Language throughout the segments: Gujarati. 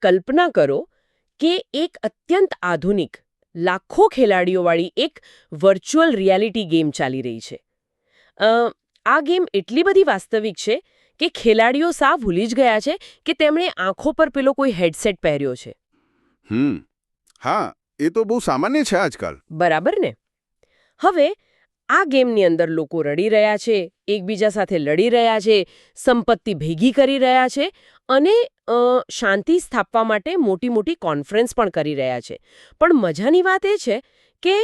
કલ્પના કરો કે એક અત્યંત આધુનિક લાખો ખેલાડીઓવાળી એક વર્ચ્યુઅલ રિયાલિટી ગેમ ચાલી રહી છે. આ ગેમ એટલી બધી વાસ્તવિક છે કે ખેલાડીઓ સાવ ભૂલી જ ગયા છે કે તેમણે આંખો પર પેલો કોઈ હેડસેટ પહેર્યો છે. હા, એ તો બહુ સામાન્ય છે આજકાલ. બરાબર ને? હવે આ ગેમની અંદર લોકો રડી રહ્યા છે, એકબીજા સાથે લડી રહ્યા છે, સંપત્તિ ભેગી કરી રહ્યા છે અને શાંતિ સ્થાપવા માટે મોટી મોટી કોન્ફરન્સ પણ કરી રહ્યા છે. પણ મજાની વાત એ છે કે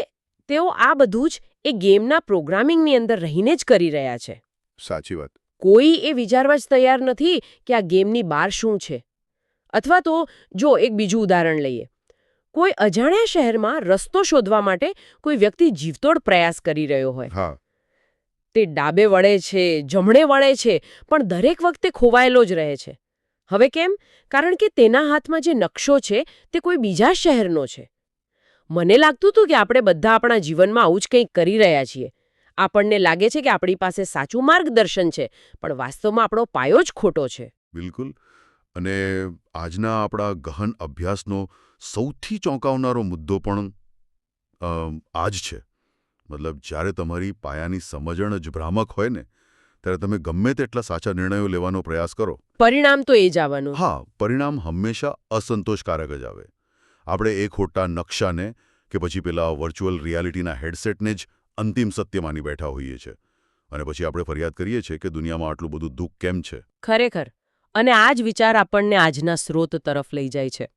તેઓ આ બધું જ એ ગેમના પ્રોગ્રામિંગની અંદર રહીને જ કરી રહ્યા છે. સાચી વાત. કોઈ એ વિચારવા જ તૈયાર નથી કે આ ગેમની બહાર શું છે. અથવા તો જો એક બીજું ઉદાહરણ લઈએ. કોઈ અજાણ્યા શહેરમાં રસ્તો શોધવા માટે કોઈ વ્યક્તિ જીવતોડ પ્રયાસ કરી રહ્યો હોય. તે ડાબે વળે છે, જમણે વળે છે, પણ દરેક વખતે ખોવાયેલો જ રહે છે. હવે કેમ? કારણ કે તેના હાથમાં જે નકશો છે તે કોઈ બીજા શહેરનો છે. મને લાગતું હતું કે આપણે બધા આપણા જીવનમાં આવું જ કંઈક કરી રહ્યા છીએ. આપણને લાગે છે કે આપણી પાસે સાચું માર્ગદર્શન છે, પણ વાસ્તવમાં આપણો પાયો જ ખોટો છે. બિલકુલ. અને આજના આપણા ગહન અભ્યાસનો સૌથી ચોંકાવનારો મુદ્દો પણ આ જ છે. મતલબ, જ્યારે તમારી પાયાની સમજણ જ ભ્રામક હોય ને, ત્યારે તમે ગમે તેટલા સાચા નિર્ણયો લેવાનો પ્રયાસ કરો, પરિણામ તો એ જ આવવાનું. હા, પરિણામ હંમેશા અસંતોષકારક જ આવે. આપણે એ ખોટા નકશાને કે પછી પેલા વર્ચ્યુઅલ રિયાલિટીના હેડસેટને જ અંતિમ સત્ય માની બેઠા હોઈએ છીએ. અને પછી આપણે ફરિયાદ કરીએ છીએ કે દુનિયામાં આટલું બધું દુઃખ કેમ છે. ખરેખર. અને આ જ વિચાર આપણને આજના સ્રોત તરફ લઈ જાય છે.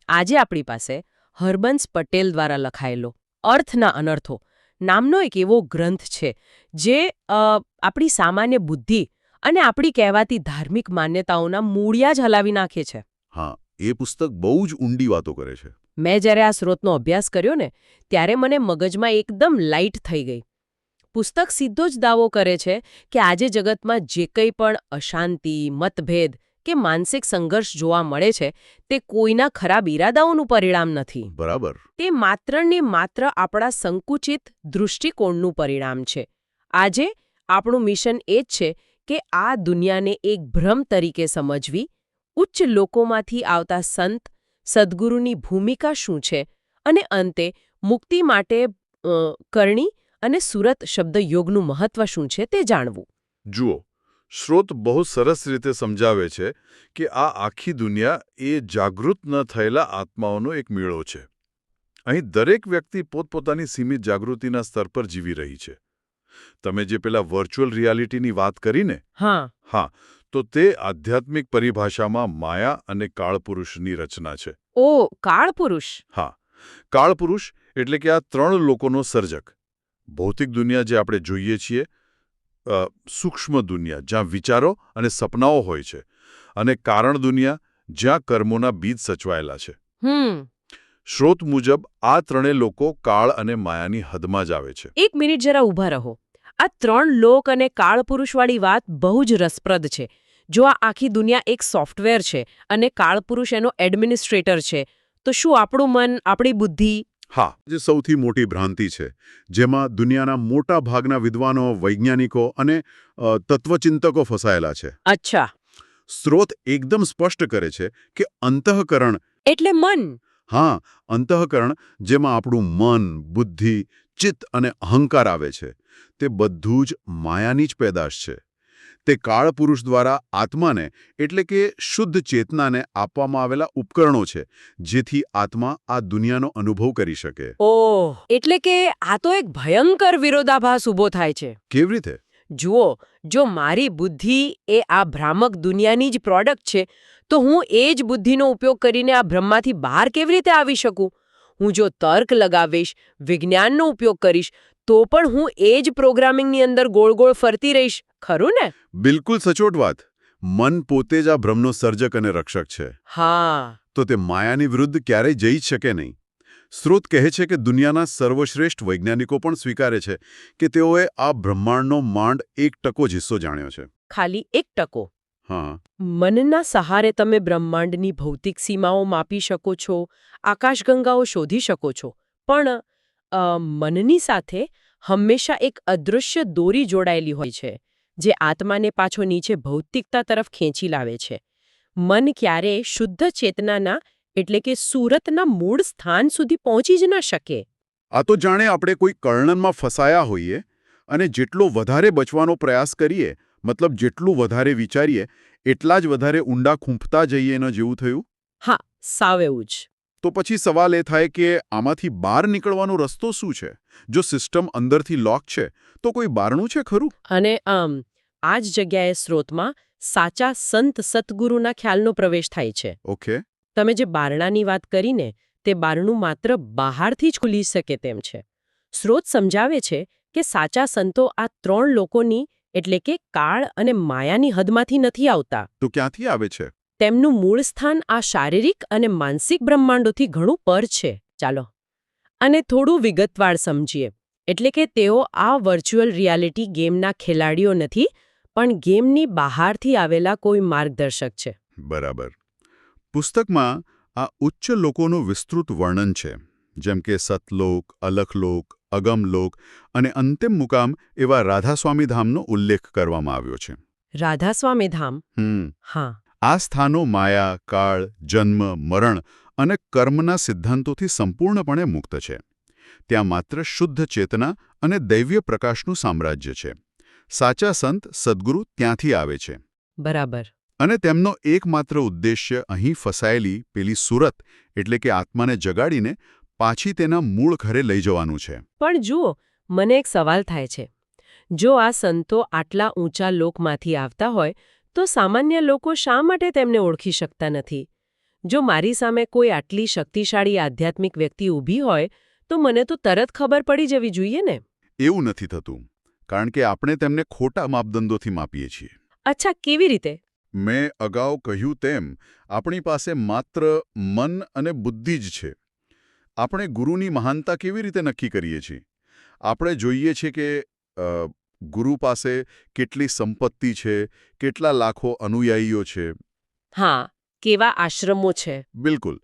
આજે આપણી પાસે હરબંસ પટેલ દ્વારા લખાયેલો અર્થના અનર્થો નામનો એક એવો ગ્રંથ છે જે આપણી સામાન્ય બુદ્ધિ અને આપણી કહેવાતી ધાર્મિક માન્યતાઓના મૂળિયા જ હલાવી નાખે છે. હા, એ પુસ્તક બહુ જ ઊંડી વાતો કરે છે. મેં જ્યારે આ સ્રોતનો અભ્યાસ કર્યો ને, ત્યારે મને મગજમાં એકદમ લાઇટ થઈ ગઈ. પુસ્તક સીધો જ દાવો કરે છે કે આજે જગતમાં જે કંઈ પણ અશાંતિ, મતભેદ કે માનસિક સંઘર્ષ જોવા મળે છે તે કોઈના ખરાબ ઈરાદાઓનું પરિણામ નથી. બરાબર. તે માત્ર ને માત્ર આપણા સંકુચિત દૃષ્ટિકોણનું પરિણામ છે. આજે આપણું મિશન એ જ છે કે આ દુનિયાને એક ભ્રમ તરીકે સમજવી, ઉચ્ચ લોકોમાંથી આવતા સંત, સદ્ગુરુની ભૂમિકા શું છે અને અંતે મુક્તિ માટે કરણી અને સુરત શબ્દયોગનું મહત્વ શું છે તે જાણવું. જુઓ, સ્રોત બહુ સરસ રીતે સમજાવે છે કે આ આખી દુનિયા એ જાગૃત ન થયેલા આત્માઓનો એક મેળો છે. અહીં દરેક વ્યક્તિ પોતપોતાની સીમિત જાગૃતિના સ્તર પર જીવી રહી છે. તમે જે પેલા વર્ચ્યુઅલ રિયાલિટીની વાત કરીને, હા, તો તે આધ્યાત્મિક પરિભાષામાં માયા અને કાળપુરુષની રચના છે. ઓ, કાળપુરુષ. હા, કાળપુરુષ એટલે કે આ ત્રણ લોકોનો સર્જક. ભૌતિક દુનિયા જે આપણે જોઈએ છીએ, સૂક્ષ્મ દુનિયા જ્યાં વિચારો અને સપનાઓ હોય છે, અને કારણ દુનિયા જ્યાં કર્મોના બીજ સચવાયેલા છે. સ્રોત મુજબ આ ત્રણેય લોકો કાળ અને માયાની હદમાં જ આવે છે. એક મિનિટ જરા ઊભા રહો. આ ત્રણ લોક અને કાળપુરુષવાળી વાત બહુ જ રસપ્રદ છે. જો આ આખી દુનિયા એક સોફ્ટવેર છે અને કાળપુરુષ એનો એડમિનિસ્ટ્રેટર છે, તો શું આપણું મન, આપણી બુદ્ધિ? હા, જે સૌથી મોટી ભ્રાંતિ છે, જેમાં દુનિયાના મોટા ભાગના વિદ્વાનો, વૈજ્ઞાનિકો અને તત્વચિંતકો ફસાયેલા છે. અચ્છા. સ્રોત એકદમ સ્પષ્ટ કરે છે કે અંતઃકરણ એટલે મન. હા, અંતઃકરણ, જેમાં આપણું મન, બુદ્ધિ, ચિત્ત અને અહંકાર આવે છે, તે બધું જ માયાની જ પેદાશ છે. તે કાળપુરુષ દ્વારા આત્માને એટલે કે શુદ્ધ ચેતનાને આપવામાં આવેલા ઉપકરણો છે, જેથી આત્મા આ દુનિયાનો અનુભવ કરી શકે. ઓહ, એટલે કે આ તો એક ભયંકર વિરોધાભાસ ઊભો થાય છે. કેવી રીતે? જુઓ, જો મારી બુદ્ધિ એ આ ભ્રામક દુનિયાની જ પ્રોડક્ટ છે, તો હું એ જ બુદ્ધિનો ઉપયોગ કરીને આ ભ્રમમાંથી બહાર કેવી રીતે આવી શકું? હું જો તર્ક લગાવીશ, વિજ્ઞાનનો ઉપયોગ કરીશ, તો પણ હું એ જ પ્રોગ્રામિંગની અંદર ગોળ ગોળ ફરતી રહીશ, ખરું ને? બિલકુલ સચોટ વાત. મન પોતે જ આ ભ્રમનો સર્જક અને રક્ષક છે. હા. તો તે માયાની વિરુદ્ધ ક્યારેય જઈ જ શકે નહીં. સ્રોત કહે છે કે દુનિયાના સર્વશ્રેષ્ઠ વૈજ્ઞાનિકો પણ સ્વીકારે છે કે તેઓએ આ બ્રહ્માંડનો માંડ 1% જ હિસ્સો જાણ્યો છે. ખાલી 1%? હા. મનના સહારે તમે બ્રહ્માંડની ભૌતિક સીમાઓ માપી શકો છો, આકાશગંગાઓ શોધી શકો છો, પણ મનની સાથે હંમેશા એક અદૃશ્ય દોરી જોડાયેલી હોય છે, જે આત્માને પાછો નીચે ભૌતિકતા તરફ ખેંચી લાવે છે. મન ક્યારેય શુદ્ધ ચેતનાના એટલે કે સુરતના મૂળ સ્થાન સુધી પહોંચી જ ન શકે. આ તો જાણે આપણે કોઈ કર્ણનમાં ફસાયા હોઈએ અને જેટલો વધારે બચવાનો પ્રયાસ કરીએ, મતલબ જેટલું વધારે વિચારીએ, એટલા જ વધારે ઊંડા ખૂંપતા જઈએ ન જેવું થયું. હા, સાવ એવું જ. તો પછી સવાલ એ થાય કે આમાંથી બહાર નીકળવાનો રસ્તો શું છે? જો સિસ્ટમ અંદરથી લોક છે, તો કોઈ બારણું છે ખરું? અને આ જ જગ્યાએ સ્રોતમાં સાચા સંત સતગુરુના ખ્યાલનો પ્રવેશ થાય છે. ઓકે. તમે જે બારણાની વાત કરીને તે બારણું માત્ર બહારથી જ ખુલી શકે તેમ છે. સ્રોત સમજાવે છે કે સાચા સંતો આ 3 લોકોની એટલે કે કાળ અને માયાની હદમાંથી નથી આવતા. તો ક્યાંથી આવે છે? તેમનું મૂળ સ્થાન આ શારીરિક અને માનસિક બ્રહ્માંડોથી ઘણું પર છે. ચાલો અને થોડું વિગતવાર સમજીએ. એટલે કે તેઓ આ વર્ચ્યુઅલ રિયાલિટી ગેમના ખેલાડીઓ નથી, પણ ગેમની બહારથી આવેલા કોઈ માર્ગદર્શક છે. બરાબર. પુસ્તકમાં આ ઉચ્ચ લોકોનું વિસ્તૃત વર્ણન છે, જેમ કે સતલોક, અલખલોક, અગમલોક અને અંતિમ મુકામ એવા રાધાસ્વામી ધામનો ઉલ્લેખ કરવામાં આવ્યો છે. રાધાસ્વામી ધામ? હા. આ સ્થાનો માયા, કાળ, જન્મ, મરણ અને કર્મના સિદ્ધાંતોથી સંપૂર્ણપણે મુક્ત છે. ત્યાં માત્ર શુદ્ધ ચેતના અને દૈવ્ય પ્રકાશનું સામ્રાજ્ય છે. સાચા સંત સદ્ગુરુ ત્યાંથી આવે છે. બરાબર. અને તેમનો એકમાત્ર ઉદ્દેશ્ય અહીં ફસાયેલી પેલી સુરત એટલે કે આત્માને જગાડીને પાછી તેના મૂળ ઘરે લઈ જવાનું છે. પણ જુઓ, મને એક સવાલ થાય છે. જો આ સંતો આટલા ઊંચા લોકમાંથી આવતા હોય તો સામાન્ય લોકો શા માટે તેમને ઓળખી શકતા નથી? જો મારી સામે કોઈ આટલી શક્તિશાળી આધ્યાત્મિક વ્યક્તિ ઊભી હોય તો મને તો તરત ખબર પડી જવી જોઈએ ને. એવું નથી થતું, કારણ કે આપણે તેમને ખોટા માપદંડોથી માપીએ છીએ. અચ્છા, કેવી રીતે? મેં અગાઉ કહ્યું તેમ આપણી પાસે માત્ર મન અને બુદ્ધિ જ છે. આપણે ગુરુની મહાનતા કેવી રીતે નક્કી કરીએ છીએ? આપણે જોઈએ છીએ કે ગુરુ પાસે કેટલી સંપત્તિ છે, કેટલા લાખો અનુયાયીઓ છે. હા, કેવા આશ્રમો છે. બિલકુલ.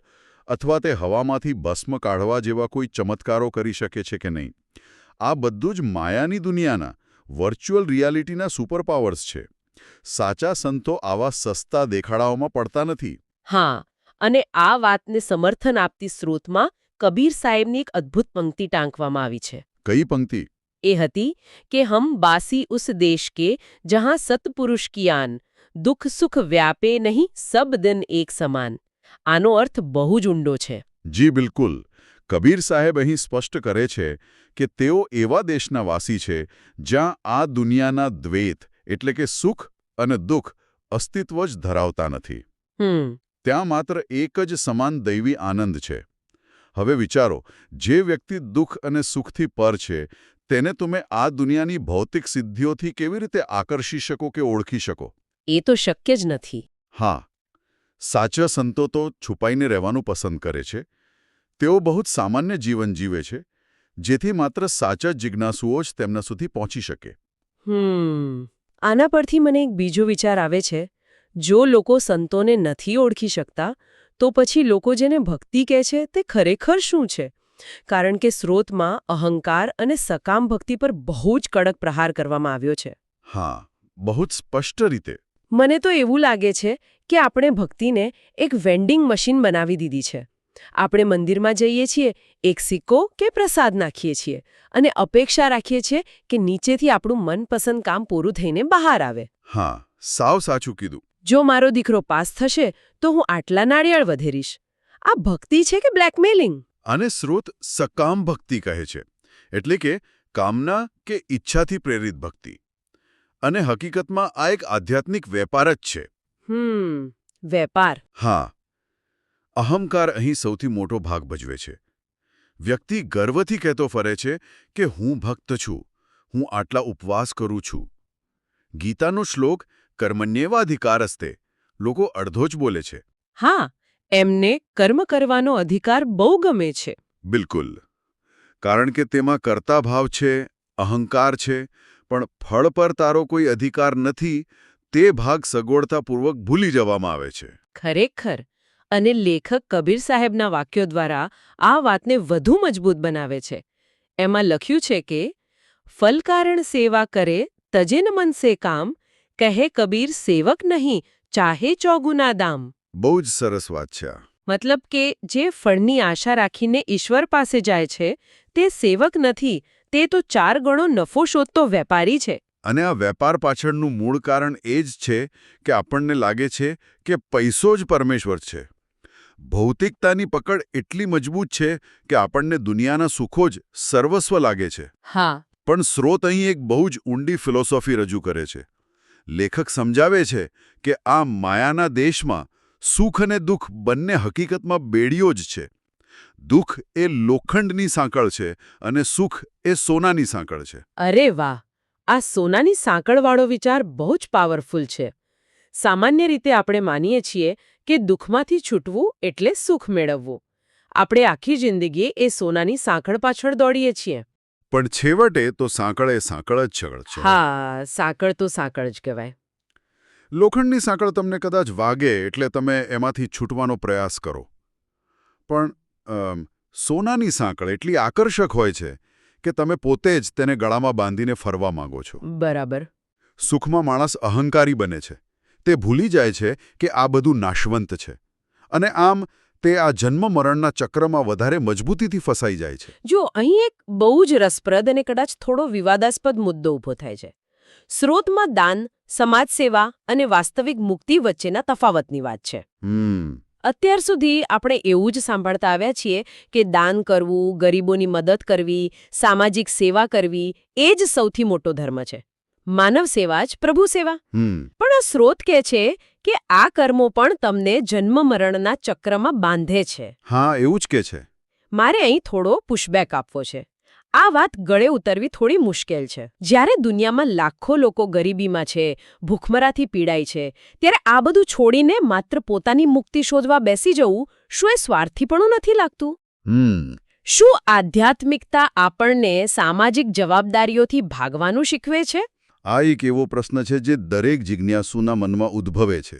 અથવા તે હવામાંથી ભસ્મ કાઢવા જેવા કોઈ ચમત્કારો કરી શકે છે કે નહીં. આ બધું જ માયાની દુનિયાના વર્ચ્યુઅલ રિયાલિટીના સુપરપાવર્સ છે. સાચા સંતો આવા સસ્તા દેખાડાઓમાં પડતા નથી. હા, અને આ વાતને સમર્થન આપતી સ્રોતમાં કબીર સાહેબની એક અદ્ભુત પંક્તિ ટાંકવામાં આવી છે. કઈ પંક્તિ? એ હતી કે હમ બાસી ઉસ દેશ કે જહાં સતપુરુષ કી આન, દુઃખ સુખ વ્યાપે નહીં સબ દિન એક સમાન. આનો અર્થ બહુ જ ઊંડો છે. જી બિલકુલ. કબીર સાહેબ અહીં સ્પષ્ટ કરે છે કે તેઓ એવા દેશના વાસી છે જ્યાં આ દુનિયાના દ્વૈત એટલે કે સુખ અને દુઃખ અસ્તિત્વ જ ધરાવતા નથી. ત્યાં માત્ર એક જ સમાન દૈવી આનંદ છે. હવે વિચારો, જે વ્યક્તિ દુઃખ અને સુખથી પર છે તેને તમે આ દુનિયાની ભૌતિક સિદ્ધિઓથી કેવી રીતે આકર્ષી શકો કે ઓળખી શકો? એ તો શક્ય જ નથી. હા, સાચા સંતો તો છુપાઈને રહેવાનું પસંદ કરે છે. તેઓ બહુ જ સામાન્ય જીવન જીવે છે, જેથી માત્ર સાચા જિજ્ઞાસુઓ જ તેમના સુધી પહોંચી શકે. આના પરથી મને એક બીજો વિચાર આવે છે. જો લોકો સંતોને નથી ઓળખી શકતા તો પછી લોકો જેને ભક્તિ કહે છે તે ખરેખર શું છે? કારણ કે સ્રોતમાં અહંકાર અને સકામ ભક્તિ પર બહુ જ કડક પ્રહાર કરવામાં આવ્યો છે. હા, બહુ જ સ્પષ્ટ રીતે. મને તો એવું લાગે છે કે આપણે ભક્તિને એક વેન્ડિંગ મશીન બનાવી દીધી છે. આપણે મંદિરમાં જઈએ છીએ, એક સિક્કો કે પ્રસાદ નાખીએ છીએ અને અપેક્ષા રાખીએ છીએ કે નીચેથી આપણું મનપસંદ કામ પૂરું થઈને બહાર આવે. હા, સાવ સાચું કીધું. જો મારો દીકરો પાસ થશે તો હું આટલા નાળિયેર વધેરીશ. આ ભક્તિ છે કે બ્લેકમેલિંગ? આને સ્રોત સકામ ભક્તિ કહે છે, એટલે કે કામના કે ઈચ્છાથી પ્રેરિત ભક્તિ. અને હકીકતમાં આ એક આધ્યાત્મિક વેપાર જ છે. વેપાર. હા, અહંકાર અહીં સૌથી મોટો ભાગ ભજવે છે. વ્યક્તિ ગર્વથી કહેતો ફરે છે કે હું ભક્ત છું, હું આટલા ઉપવાસ કરું છું. ગીતાનો શ્લોક કર્મણ્યેવાધિકારસ્તે લોકો અડધો જ બોલે છે. હા, એમને કર્મ કરવાનો અધિકાર બહુ ગમે છે. બિલકુલ. કારણ કે તેમાં કર્તા ભાવ છે, અહંકાર છે, પણ ફળ પર તારો કોઈ અધિકાર નથી તે ભાગ સગવડતાપૂર્વક ભૂલી જવામાં આવે છે. ખરેખર. અને લેખક કબીર સાહેબના વાક્યો દ્વારા આ વાતને વધુ મજબૂત બનાવે છે. એમાં લખ્યું છે કે ફલ કારણ સેવા કરે તજે ન મન સે કામ, કહે કબીર સેવક નહીં ચાહે ચોગુના દામ. બહુ જ સરસ વાત છે આ. મતલબ કે જે ફળની આશા રાખીને ઈશ્વર પાસે જાય છે તે સેવક નથી, તે તો 4 ગણો નફો શોધતો વેપારી છે. અને આ વેપાર પાછળનું મૂળ કારણ એ જ છે કે આપણને લાગે છે કે પૈસો જ પરમેશ્વર છે. ભૌતિકતાની પકડ એટલી મજબૂત છે કે આપણને દુનિયાના સુખો જ સર્વસ્વ લાગે છે. હા. પણ સ્રોત અહીં એક બહુ જ ઊંડી ફિલોસોફી રજૂ કરે છે. લેખક સમજાવે છે કે આ માયાના દેશમાં સુખ અને દુઃખ બંને હકીકતમાં બેડીઓ જ છે. દુઃખ એ લોખંડની સાંકળ છે અને સુખ એ સોનાની સાંકળ છે. અરે વાહ, આ સોનાની સાંકળવાળો વિચાર બહુ જ પાવરફુલ છે. સામાન્ય રીતે આપણે માનીએ છીએ કે દુઃખમાંથી છૂટવું એટલે સુખ મેળવવું. આપણે આખી જિંદગી એ સોનાની સાંકળ પાછળ દોડીએ છીએ. પણ છેવટે તો સાંકળ એ સાંકળ જ છે. હા, સાંકળ તો સાંકળ જ કહેવાય. લોખંડની સાંકળ તમને કદાચ વાગે એટલે તમે એમાંથી છૂટવાનો પ્રયાસ કરો. પણ સોનાની સાંકળ એટલી આકર્ષક હોય છે કે તમે પોતે જ તેને ગળામાં બાંધીને ફરવા માંગો છો. બરાબર. સુખમાં માણસ અહંકારી બને છે. તે ભૂલી જાય છે કે આ બધું નાશવંત છે. અને આમ તે આ જન્મ-મરણના ચક્રમાં વધારે મજબૂતીથી ફસાઈ જાય છે. જો અહીં એક બહુ જ રસપ્રદ અને કદાચ થોડો વિવાદાસ્પદ મુદ્દો ઊભો થાય છે. સ્રોતમાં દાન, સમાજ સેવા અને વાસ્તવિક મુક્તિ વચ્ચેના તફાવતની વાત છે. અત્યાર સુધી આપણે એવું જ સાંભળતા આવ્યા છીએ કે દાન કરવું, ગરીબોની મદદ કરવી, સામાજિક સેવા કરવી એ જ સૌથી મોટો ધર્મ છે. માનવ સેવા જ પ્રભુ સેવા. પણ આ સ્રોત કહે છે કે આ કર્મો પણ તમને જન્મ-મરણના ચક્રમાં બાંધે છે. હા, એવું જ કે છે. મારે અહીં થોડો પુશબેક આપવો છે. આ વાત ગળે ઉતરવી થોડી મુશ્કેલ છે. જ્યારે દુનિયામાં લાખો લોકો ગરીબીમાં છે, ભૂખમરાથી પીડાય છે, ત્યારે આ બધું છોડીને માત્ર પોતાની મુક્તિ શોધવા બેસી જવું શું એ સ્વાર્થીપણું નથી લાગતું? શું આધ્યાત્મિકતા આપણને સામાજિક જવાબદારીઓથી ભાગવાનું શીખવે છે? આ એક એવો પ્રશ્ન છે જે દરેક જિજ્ઞાસુના મનમાં ઉદ્ભવે છે.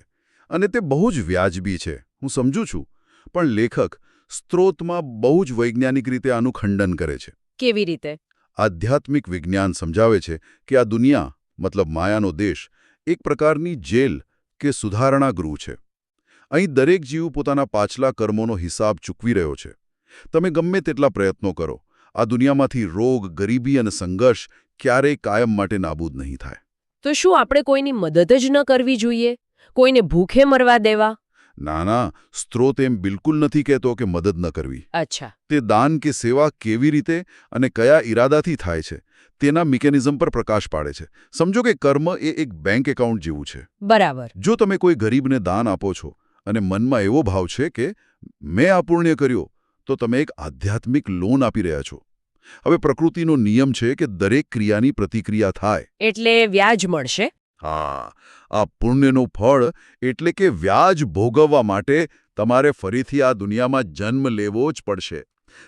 અને તે બહુ જ વ્યાજબી છે, હું સમજુ છું. પણ લેખક સ્ત્રોતમાં બહુ જ વૈજ્ઞાનિક રીતે આનું ખંડન કરે છે. કેવી રીતે? આધ્યાત્મિક વિજ્ઞાન સમજાવે છે કે આ દુનિયા, મતલબ માયાનો દેશ, એક પ્રકારની જેલ કે સુધારણા ગૃહ છે. અહીં દરેક જીવ પોતાના પાછલા કર્મોનો હિસાબ ચૂકવી રહ્યો છે. તમે ગમે તેટલા પ્રયત્નો કરો, આ દુનિયામાંથી રોગ, ગરીબી અને સંઘર્ષ ક્યારેય કાયમ માટે નાબૂદ નહીં થાય. તો શું આપણે કોઈની મદદ જ ન કરવી જોઈએ? કોઈને ભૂખે મરવા દેવા? ના, સ્ત્રોત એમ બિલકુલ નથી કહેતો કે મદદ ન કરવી. અચ્છા. તે દાન કે સેવા કેવી રીતે અને કયા ઈરાદાથી થાય છે તેના મિકેનિઝમ પર પ્રકાશ પાડે છે. સમજો કે કર્મ એ એક બેંક એકાઉન્ટ જેવું છે. બરાબર. જો તમે કોઈ ગરીબને દાન આપો છો અને મનમાં એવો ભાવ છે કે મેં આ પુણ્ય કર્યો, તો તમે એક આધ્યાત્મિક લોન આપી રહ્યા છો. હવે પ્રકૃતિનો નિયમ છે કે દરેક ક્રિયાની પ્રતિક્રિયા થાય. એટલે વ્યાજ મળશે? હા, આ પુણ્યનું ફળ એટલે કે વ્યાજ ભોગવવા માટે તમારે ફરીથી આ દુનિયામાં જન્મ લેવો જ પડશે.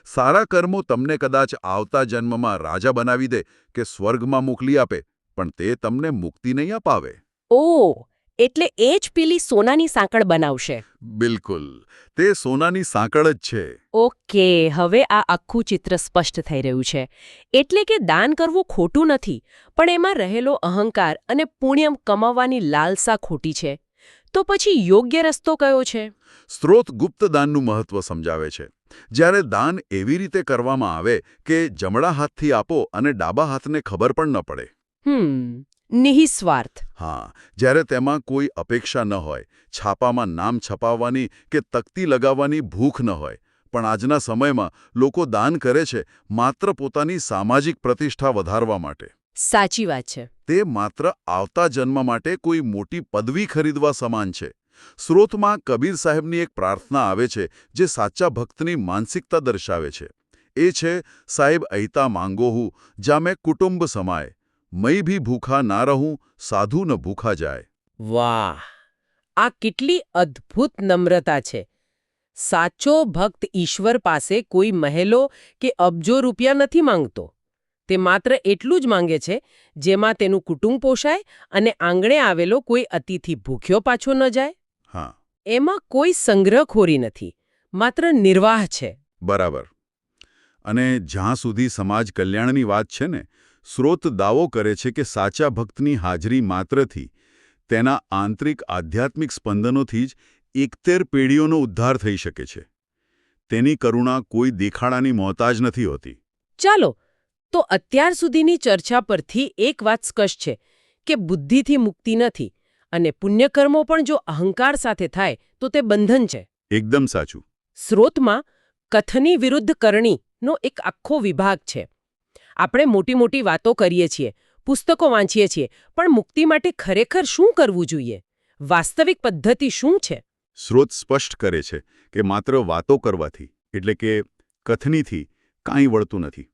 સારા કર્મો તમને કદાચ આવતા જન્મમાં રાજા બનાવી દે કે સ્વર્ગમાં મોકલી આપે, પણ તે તમને મુક્તિ નહીં અપાવે. ઓહ, એટલે એ જ પેલી સોનાની સાંકળ બનાવશે. બિલકુલ, તે સોનાની સાંકળ જ છે. ઓકે, હવે આ આખું ચિત્ર સ્પષ્ટ થઈ રહ્યું છે. એટલે કે દાન કરવું ખોટું નથી, પણ એમાં રહેલો અહંકાર અને પુણ્ય કમાવવાની લાલસા ખોટી છે. તો પછી યોગ્ય રસ્તો કયો છે? સ્ત્રોત ગુપ્ત દાનનું મહત્વ સમજાવે છે. જ્યારે દાન એવી રીતે કરવામાં આવે કે જમણા હાથથી આપો અને ડાબા હાથને ખબર પણ ન પડે. નિઃસ્વાર્થ. હા, જ્યારે તેમાં કોઈ અપેક્ષા ન હોય, છાપામાં નામ છપાવવાની કે તકતી લગાવવાની ભૂખ ન હોય, પણ આજના સમયમાં લોકો દાન કરે છે માત્ર પોતાની સામાજિક પ્રતિષ્ઠા વધારવા માટે. સાચી વાત છે. તે માત્ર આવતા જન્મ માટે કોઈ મોટી પદવી ખરીદવા સમાન છે. સ્ત્રોતમાં કબીર સાહેબની એક પ્રાર્થના આવે છે જે સાચા ભક્તની માનસિકતા દર્શાવે છે. એ છે, સાહેબ અહિતા માંગો હું, જા મેં કુટુંબ સમાય, મય ભી ભૂખા ના રહું, સાધુ ન ભૂખા જાય. વાહ, આ કેટલી અદ્ભુત નમ્રતા છે. સાચો ભક્ત ઈશ્વર પાસે કોઈ મહેલો કે અબજો રૂપિયા નથી માંગતો. તે માત્ર એટલું જ માંગે છે જેમાં તેનું કુટુંબ પોષાય અને આંગણે આવેલો કોઈ અતિથિ ભૂખ્યો પાછો ન જાય. હા, એમાં કોઈ સંગ્રહખોરી નથી, માત્ર નિર્વાહ છે. બરાબર. અને જ્યાં સુધી સમાજ કલ્યાણની વાત છે ને, સ્ત્રોત દાવો કરે છે કે સાચા ભક્તની હાજરી માત્રથી, તેના આંતરિક આધ્યાત્મિક સ્પંદનોથી જ 71 પેઢીઓનો ઉદ્ધાર થઈ શકે છે. તેની કરુણા કોઈ દેખાડાની મોહતાજ નથી હોતી. ચાલો તો અત્યાર સુધીની ચર્ચા પરથી એક વાત સ્પષ્ટ છે કે બુદ્ધિથી મુક્તિ નથી અને પુણ્યકર્મો પણ જો અહંકાર સાથે થાય તો તે બંધન છે. એકદમ સાચું. સ્રોતમાં કથની વિરુદ્ધ કરણીનો એક આખો વિભાગ છે. આપણે મોટી મોટી વાતો કરીએ છીએ, પુસ્તકો વાંચીએ છીએ, પણ મુક્તિ માટે ખરેખર શું કરવું જોઈએ? વાસ્તવિક પદ્ધતિ શું છે? સ્રોત સ્પષ્ટ કરે છે કે માત્ર વાતો કરવાથી એટલે કે કથનીથી કાંઈ વળતું નથી.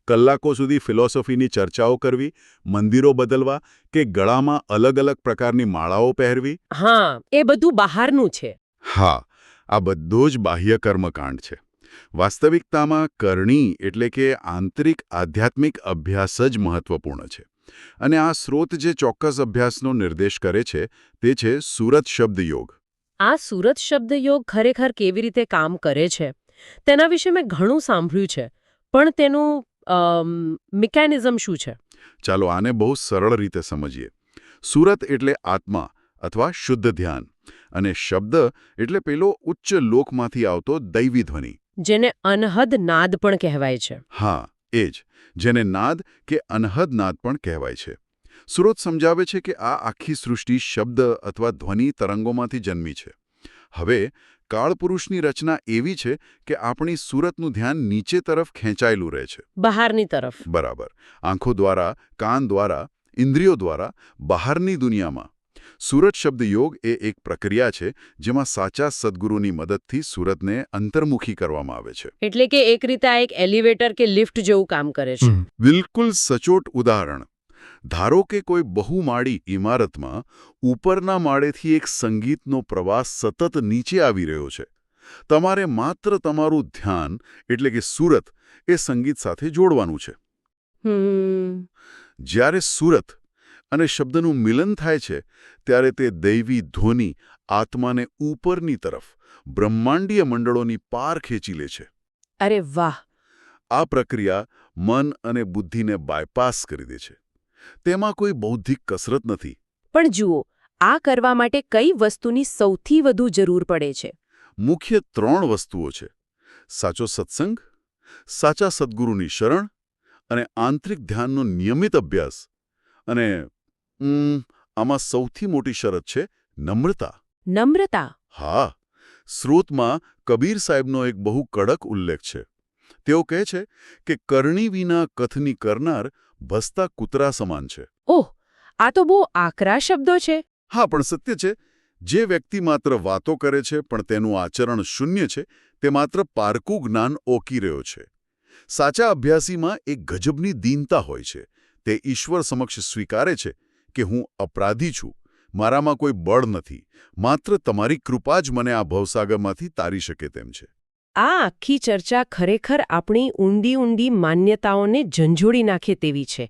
કલાકો સુધી ફિલોસોફીની ચર્ચાઓ કરવી, મંદિરો બદલવા કે ગળામાં અલગ અલગ પ્રકારની માળાઓ પહેરવી, હા, એ બધું બહારનું છે. હા, આ બધો જ બાહ્ય કર્મકાંડ છે. વાસ્તવિકતામાં કરણી એટલે કે આંતરિક આધ્યાત્મિક અભ્યાસ જ મહત્વપૂર્ણ છે. અને આ સ્રોત જે ચોક્કસ અભ્યાસનો નિર્દેશ કરે છે તે છે સુરત શબ્દ યોગ. આ સુરત શબ્દયોગ ખરેખર કેવી રીતે કામ કરે છે તેના વિશે મેં ઘણું સાંભળ્યું છે, પણ તેનું મિકેનિઝમ શું છે? ચાલો આને બહુ સરળ રીતે સમજીએ. સુરત એટલે આત્મા અથવા શુદ્ધ ધ્યાન, અને શબ્દ એટલે પેલો ઉચ્ચ લોકમાંથી આવતો દૈવી ધ્વનિ, જેને અનહદ નાદ પણ કહેવાય છે. હા એ જ, જેને નાદ કે અનહદ નાદ પણ કહેવાય છે. સુરત સમજાવે છે કે આ આખી સૃષ્ટિ શબ્દ અથવા ધ્વનિ તરંગોમાંથી જન્મી છે. હવે કાળપુરુષની રચના એવી છે કે આપણી સુરતનું ધ્યાન નીચે તરફ ખેંચાયેલું રહે છે. બહારની તરફ. બરાબર. આંખો દ્વારા, કાન દ્વારા, ઇન્દ્રિયો દ્વારા બહારની દુનિયામાં. સુરત શબ્દ યોગ એ એક પ્રક્રિયા છે જેમાં સાચા સદ્ગુરુની મદદથી સુરતને અંતર્મુખી કરવામાં આવે છે. એટલે કે એક રીતે આ એક એલિવેટર કે લિફ્ટ જેવું કામ કરે છે. બિલકુલ સચોટ ઉદાહરણ. ધારો કે કોઈ બહુમાળી ઇમારતમાં ઉપરના માળેથી એક સંગીતનો પ્રવાસ સતત નીચે આવી રહ્યો છે. તમારે માત્ર તમારું ધ્યાન એટલે કે સુરત એ સંગીત સાથે જોડવાનું છે. જ્યારે સુરત અને શબ્દનું મિલન થાય છે ત્યારે તે દૈવી ધ્વનિ આત્માને ઉપરની તરફ બ્રહ્માંડીય મંડળોની પાર ખેંચી લે છે. અરે વાહ! આ પ્રક્રિયા મન અને બુદ્ધિને બાયપાસ કરી દે છે. તેમાં કોઈ બૌદ્ધિક કસરત નથી. પણ જુઓ, આ કરવા માટે કઈ વસ્તુની સૌથી વધુ જરૂર પડે છે? મુખ્ય 3 વસ્તુઓ છે: સાચો સત્સંગ, સાચા સદ્ગુરુની શરણ અને આંતરિક ધ્યાનનો નિયમિત અભ્યાસ. અને આમાં સૌથી મોટી શરત છે નમ્રતા. નમ્રતા? હા. સ્રોતમાં કબીર સાહેબનો એક બહુ કડક ઉલ્લેખ છે. તેઓ કહે છે કે કરણી વિના કથની કરનાર ભસતા કૂતરા સમાન છે. ઓહ, આ તો બહુ આકરા શબ્દો છે. હા, પણ સત્ય છે. જે વ્યક્તિ માત્ર વાતો કરે છે પણ તેનું આચરણ શૂન્ય છે, તે માત્ર પારકું જ્ઞાન ઓકી રહ્યો છે. સાચા અભ્યાસીમાં એક ગજબની દીનતા હોય છે. તે ઈશ્વર સમક્ષ સ્વીકારે છે કે હું અપરાધી છું, મારામાં કોઈ બળ નથી, માત્ર તમારી કૃપા જ મને આ ભવસાગરમાંથી તારી શકે તેમ છે. આ આખી ચર્ચા ખરેખર આપણી ઊંડી માન્યતાઓને ઝંઝોડી નાખે તેવી છે.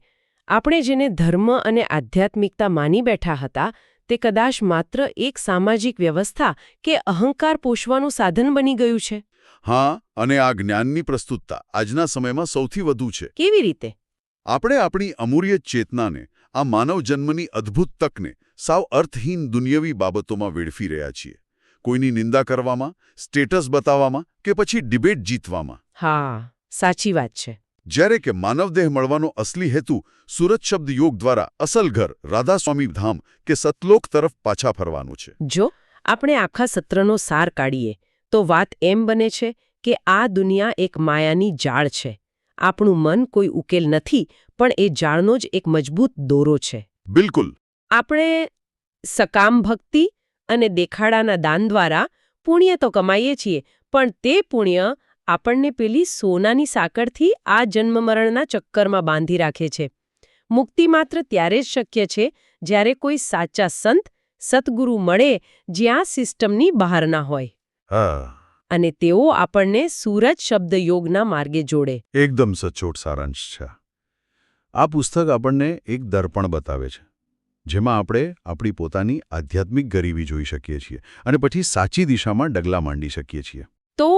આપણે જેને ધર્મ અને આધ્યાત્મિકતા માની બેઠા હતા તે કદાચ માત્ર એક સામાજિક વ્યવસ્થા કે અહંકાર પોષવાનું સાધન બની ગયું છે. હા, અને આ જ્ઞાનની પ્રસ્તુતતા આજના સમયમાં સૌથી વધુ છે. કેવી રીતે? આપણે આપણી અમૂલ્ય ચેતનાને, આ માનવ જન્મની અદ્ભુત તકને સાવ અર્થહીન દુનિયાવી બાબતોમાં વેડફી રહ્યા છીએ. કોઈની નિંદા કરવામાં, સ્ટેટસ બતાવવામાં કે પછી ડિબેટ જીતવામાં. હા, સાચી વાત છે. જ્યારે કે માનવદેહ મળવાનો અસલી હેતુ સુરત શબ્દ યોગ દ્વારા અસલ ઘર રાધાસ્વામી ધામ કે સતલોક તરફ પાછા ફરવાનું છે. જો આપણે આખા સત્રનો સાર કાઢીએ તો વાત એમ બને છે કે આ દુનિયા એક માયાની જાળ છે. આપણું મન કોઈ ઉકેલ નથી, પણ એ જાળનો જ એક મજબૂત દોરો છે. બિલકુલ. આપણે સકામ ભક્તિ અને દેખાડાના દાન દ્વારા પુણ્ય તો કમાઈએ છીએ, પણ તે પુણ્ય આપણને પેલી સોનાની સાંકળથી આ જન્મ-મરણના ચક્કરમાં બાંધી રાખે છે. મુક્તિ માત્ર ત્યારે જ શક્ય છે જ્યારે કોઈ સાચા સંત, સતગુરુ મળે જ્યાં સિસ્ટમની બહાર ના હોય. હા. અને તેઓ આપણને સુરત શબ્દ યોગના માર્ગે જોડે. એકદમ સચોટ સારાંશ છે. આ પુસ્તક આપણને એક દર્પણ બતાવે છે, જેમાં આપણે આપણી પોતાની આધ્યાત્મિક ગરીબી જોઈ શકીએ છીએ અને પછી સાચી દિશામાં ડગલા માંડી શકીએ છીએ. તો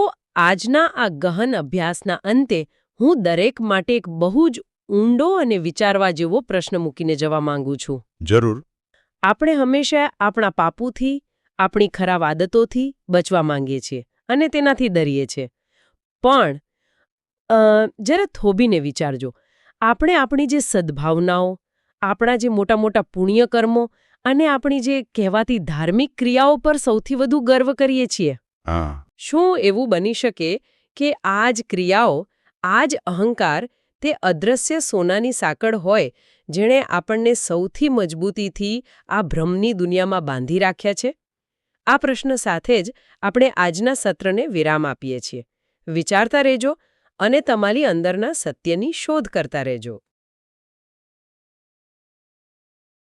આજના આ ગહન અભ્યાસના અંતે હું દરેક માટે એક બહુ જ ઊંડો અને વિચારવા જેવો પ્રશ્ન મૂકીને જવા માંગુ છું. જરૂર. આપણે હંમેશા આપણા પાપોથી, આપણી ખરાબ આદતોથી બચવા માંગીએ છીએ અને તેનાથી ડરીએ છીએ. પણ જરા થોભીને વિચારજો, આપણે આપણી જે સદ્ભાવનાઓ, આપણા જે મોટા મોટા પુણ્ય કર્મો અને આપણી જે કહેવાતી ધાર્મિક ક્રિયાઓ પર સૌથી વધુ ગર્વ કરીએ છીએ. હા, શું એવું બની શકે કે આ જ ક્રિયાઓ, આ જ અહંકાર તે અદ્રશ્ય સોનાની સાંકળ હોય જેણે આપણને સૌથી મજબૂતીથી આ ભ્રમની દુનિયામાં બાંધી રાખ્યા છે? આ પ્રશ્ન સાથે જ આપણે આજના સત્રને વિરામ આપીએ છીએ. વિચારતા રહેજો અને તમારી અંદરના સત્યની શોધ કરતા રહેજો.